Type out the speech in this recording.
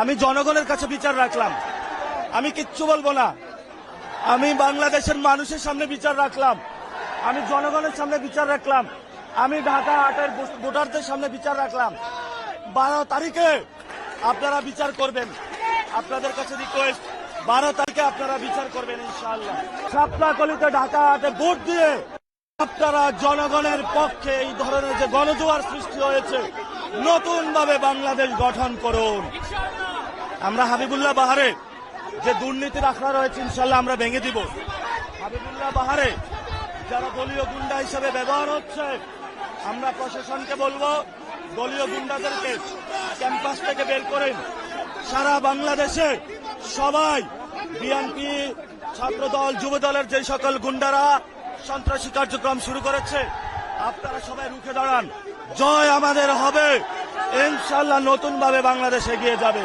আমি জনগণের কাছে বিচার রাখলাম, আমি কিচ্ছু বলবো না। আমি বাংলাদেশের মানুষের সামনে বিচার রাখলাম, আমি জনগণের সামনে বিচার রাখলাম, আমি ঢাকা 8-এর ভোটারদের সামনে বিচার রাখলাম। 12 তারিখে আপনারা বিচার করবেন, আপনাদের কাছে রিকোয়েস্ট, 12 তারিখে আপনারা বিচার করবেন ইনশাআল্লাহ। শাপলাকলিতে ঢাকা 8-এ ভোট দিয়ে আপনারা জনগণের পক্ষে এই ধরনের যে গণজোয়ার সৃষ্টি হয়েছে, নতুন ভাবে বাংলাদেশ গঠন করুন। আমরা হাবিবুল্লাহ বাহারে যে দুর্নীতির আখড়া রয়েছে ইনশাল্লাহ আমরা ভেঙে দিব। হাবিবুল্লাহ বাহারে যারা দলীয় গুন্ডা হিসেবে ব্যবহার হচ্ছে, আমরা প্রশাসনকে বলবো দলীয় গুন্ডাদেরকে ক্যাম্পাস থেকে বের করেন। সারা বাংলাদেশে সবাই বিএনপি, ছাত্রদল, যুবদলের যে সকল গুন্ডারা সন্ত্রাসী কার্যক্রম শুরু করেছে, আপনারা সবাই রুখে দাঁড়ান। জয় আমাদের হবে ইনশাল্লাহ, নতুন ভাবে বাংলাদেশ এগিয়ে যাবে।